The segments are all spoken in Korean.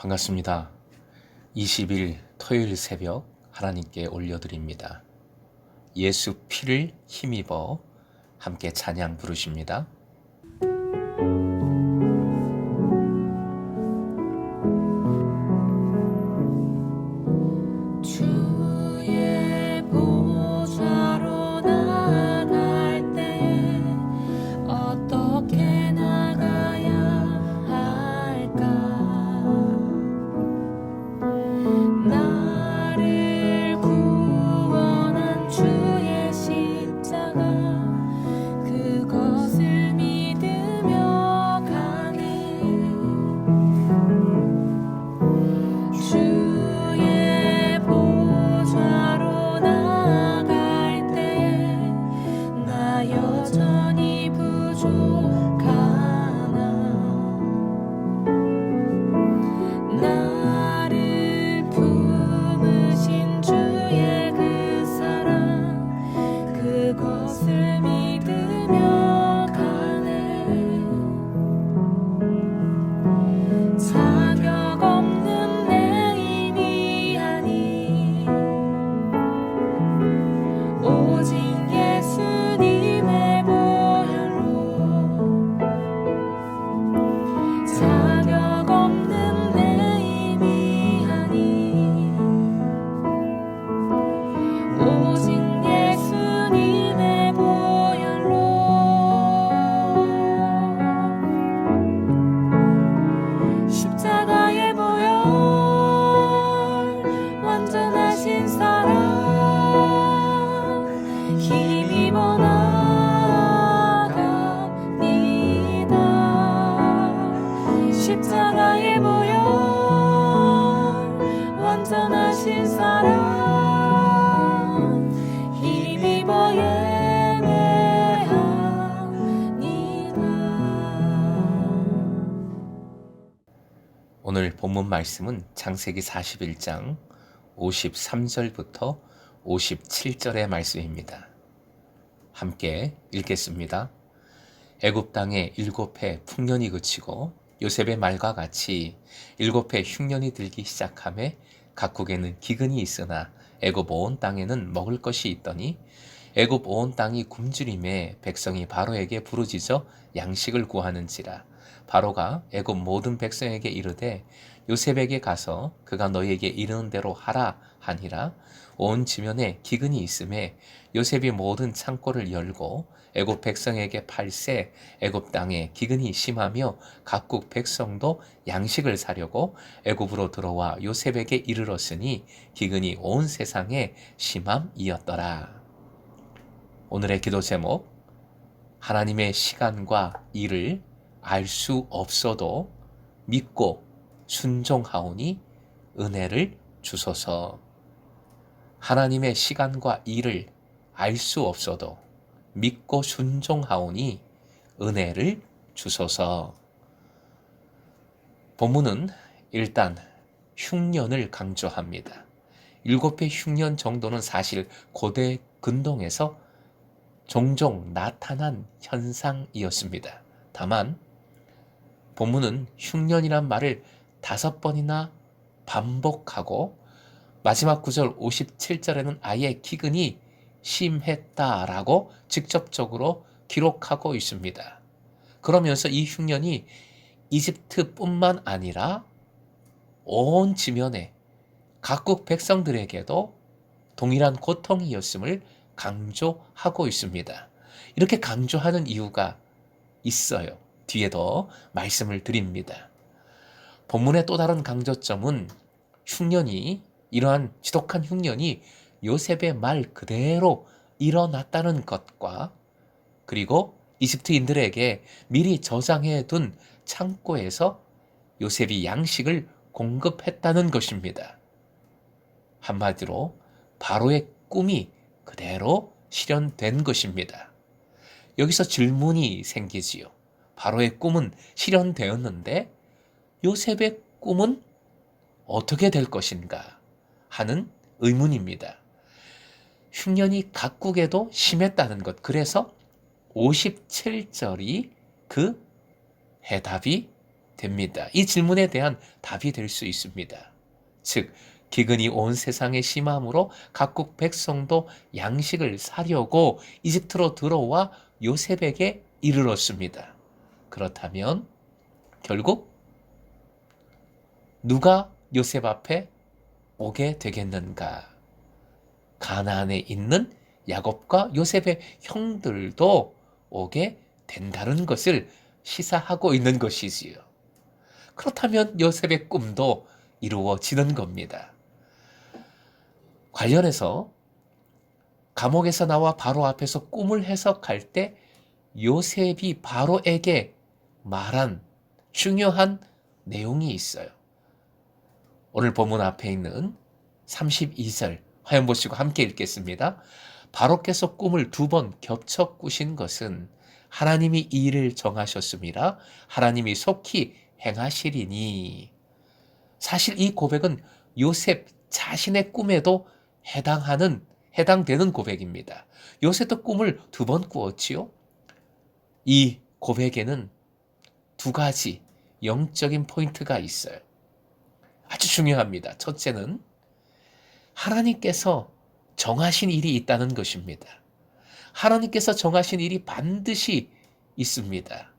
반갑습니다. 20일 토요일 새벽 하나님께 올려드립니다. 예수 피를 힘입어 함께 찬양 부르십니다. 주의 보좌로 나갈 때 어떻게 나가야 할까? 나를 구원한 주의 십자가 그것을 믿으며 가네. 주의 보좌로 나갈 때에 나 여전히 부족하나. 나를 품으신 주의 그 사랑 그것을 믿으며 가네. 자격 없는 내 힘이 아니 오직 예수님의 보혈로. 자격 없는 내 힘이 아니 오직 예수님의 보혈로. 십자가의 보혈 완전하신 사랑 힘입어 나갑니다. 십자가의 보혈 완전하신 사랑 힘입어 예배합니다. 오늘 본문 말씀은 창세기 41장 53절부터 57절의 말씀입니다. 함께 읽겠습니다. 애굽 땅에 7해 풍년이 그치고 요셉의 말과 같이 7해 흉년이 들기 시작하매 각국에는 기근이 있으나 애굽 온 땅에는 먹을 것이 있더니 애굽 온 땅이 굶주림에 백성이 바로에게 부르짖어 양식을 구하는지라. 바로가 애굽 모든 백성에게 이르되 요셉에게 가서 그가 너희에게 이르는 대로 하라 하니라. 온 지면에 기근이 있음에 요셉이 모든 창고를 열고 애굽 백성에게 팔세 애굽 땅에 기근이 심하며 각국 백성도 양식을 사려고 애굽으로 들어와 요셉에게 이르렀으니 기근이 온 세상에 심함이었더라. 오늘의 기도 제목, 하나님의 시간과 일을 알 수 없어도 믿고 순종하오니 은혜를 주소서. 하나님의 시간과 일을 알 수 없어도 믿고 순종하오니 은혜를 주소서. 본문은 일단 흉년을 강조합니다. 7회 흉년 정도는 사실 고대 근동에서 종종 나타난 현상이었습니다. 다만 본문은 흉년이란 말을 5번이나 반복하고 마지막 구절 57절에는 아예 기근이 심했다라고 직접적으로 기록하고 있습니다. 그러면서 이 흉년이 이집트뿐만 아니라 온 지면에 각국 백성들에게도 동일한 고통이었음을 강조하고 있습니다. 이렇게 강조하는 이유가 있어요. 뒤에도 말씀을 드립니다. 본문의 또 다른 강조점은 이러한 지독한 흉년이 요셉의 말 그대로 일어났다는 것과 그리고 이집트인들에게 미리 저장해 둔 창고에서 요셉이 양식을 공급했다는 것입니다. 한마디로 바로의 꿈이 그대로 실현된 것입니다. 여기서 질문이 생기지요. 바로의 꿈은 실현되었는데 요셉의 꿈은 어떻게 될 것인가 하는 의문입니다. 흉년이 각국에도 심했다는 것. 그래서 57절이 그 해답이 됩니다. 이 질문에 대한 답이 될 수 있습니다. 즉, 기근이 온 세상에 심함으로 각국 백성도 양식을 사려고 이집트로 들어와 요셉에게 이르렀습니다. 그렇다면 결국 누가 요셉 앞에 오게 되겠는가? 가나안에 있는 야곱과 요셉의 형들도 오게 된다는 것을 시사하고 있는 것이지요. 그렇다면 요셉의 꿈도 이루어지는 겁니다. 관련해서 감옥에서 나와 바로 앞에서 꿈을 해석할 때 요셉이 바로에게 말한 중요한 내용이 있어요. 오늘 본문 앞에 있는 32절 화면 보시고 함께 읽겠습니다. 바로께서 꿈을 2번 겹쳐 꾸신 것은 하나님이 이 일을 정하셨음이라 하나님이 속히 행하시리니. 사실 이 고백은 요셉 자신의 꿈에도 해당되는 고백입니다. 요셉도 꿈을 2번 꾸었지요. 이 고백에는 2가지 영적인 포인트가 있어요. 아주 중요합니다. 첫째는 하나님께서 정하신 일이 있다는 것입니다. 하나님께서 정하신 일이 반드시 있습니다.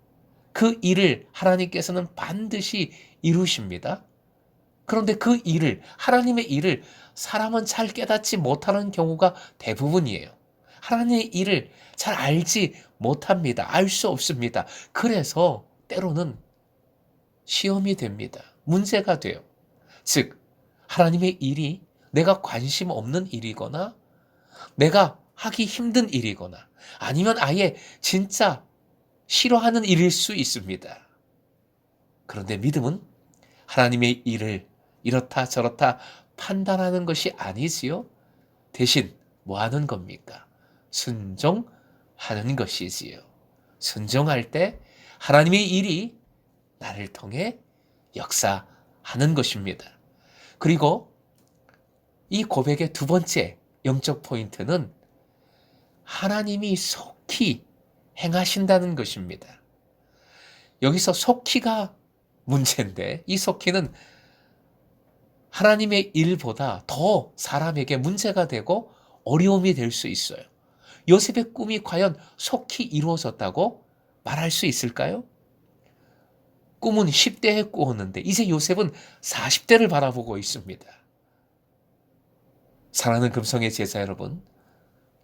그 일을 하나님께서는 반드시 이루십니다. 그런데 그 일을, 하나님의 일을 사람은 잘 깨닫지 못하는 경우가 대부분이에요. 하나님의 일을 잘 알지 못합니다. 알 수 없습니다. 그래서 때로는 시험이 됩니다. 문제가 돼요. 즉, 하나님의 일이 내가 관심 없는 일이거나 내가 하기 힘든 일이거나 아니면 아예 진짜 싫어하는 일일 수 있습니다. 그런데 믿음은 하나님의 일을 이렇다 저렇다 판단하는 것이 아니지요. 대신 뭐 하는 겁니까? 순종하는 것이지요. 순종할 때 하나님의 일이 나를 통해 역사하는 것입니다. 그리고 이 고백의 2번째 영적 포인트는 하나님이 속히 행하신다는 것입니다. 여기서 속히가 문제인데 이 속히는 하나님의 일보다 더 사람에게 문제가 되고 어려움이 될 수 있어요. 요셉의 꿈이 과연 속히 이루어졌다고 말할 수 있을까요? 꿈은 10대에 꾸었는데 이제 요셉은 40대를 바라보고 있습니다. 사랑하는 금성의 제자 여러분,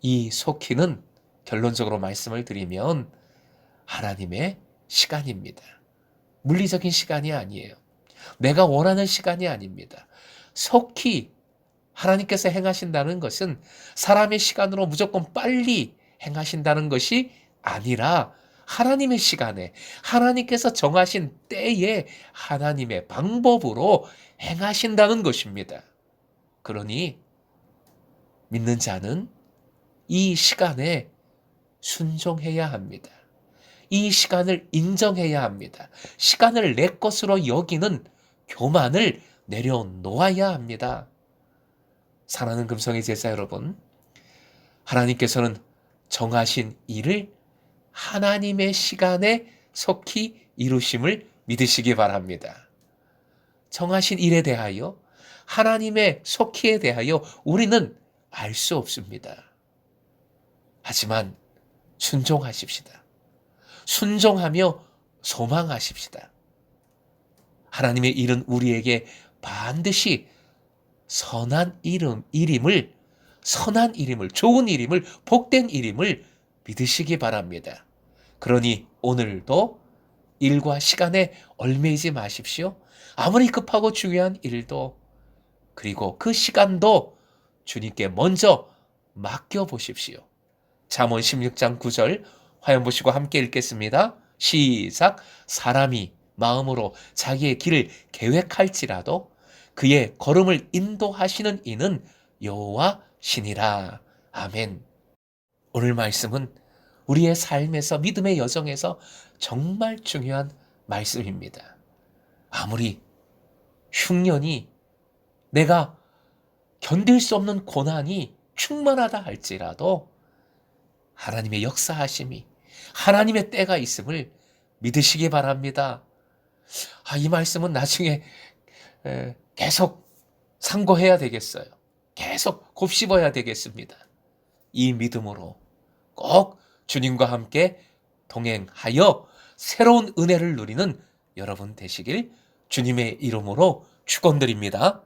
이 속히는 결론적으로 말씀을 드리면 하나님의 시간입니다. 물리적인 시간이 아니에요. 내가 원하는 시간이 아닙니다. 속히 하나님께서 행하신다는 것은 사람의 시간으로 무조건 빨리 행하신다는 것이 아니라 하나님의 시간에 하나님께서 정하신 때에 하나님의 방법으로 행하신다는 것입니다. 그러니 믿는 자는 이 시간에 순종해야 합니다. 이 시간을 인정해야 합니다. 시간을 내 것으로 여기는 교만을 내려놓아야 합니다. 사랑하는 금성의 제자 여러분, 하나님께서는 정하신 일을 하나님의 시간에 속히 이루심을 믿으시기 바랍니다. 정하신 일에 대하여, 하나님의 속히에 대하여 우리는 알 수 없습니다. 하지만 순종하십시다. 순종하며 소망하십시다. 하나님의 일은 우리에게 반드시 선한 일임을, 좋은 일임을, 복된 일임을 믿으시기 바랍니다. 그러니 오늘도 일과 시간에 얽매이지 마십시오. 아무리 급하고 중요한 일도, 그리고 그 시간도 주님께 먼저 맡겨보십시오. 잠언 16장 9절 화면 보시고 함께 읽겠습니다. 시작. 사람이 마음으로 자기의 길을 계획할지라도 그의 걸음을 인도하시는 이는 여호와시니라. 아멘. 오늘 말씀은 우리의 삶에서, 믿음의 여정에서 정말 중요한 말씀입니다. 아무리 흉년이, 내가 견딜 수 없는 고난이 충만하다 할지라도 하나님의 역사하심이, 하나님의 때가 있음을 믿으시기 바랍니다. 이 말씀은 나중에 계속 상고해야 되겠어요. 계속 곱씹어야 되겠습니다. 이 믿음으로 꼭 주님과 함께 동행하여 새로운 은혜를 누리는 여러분 되시길 주님의 이름으로 축원드립니다.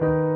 주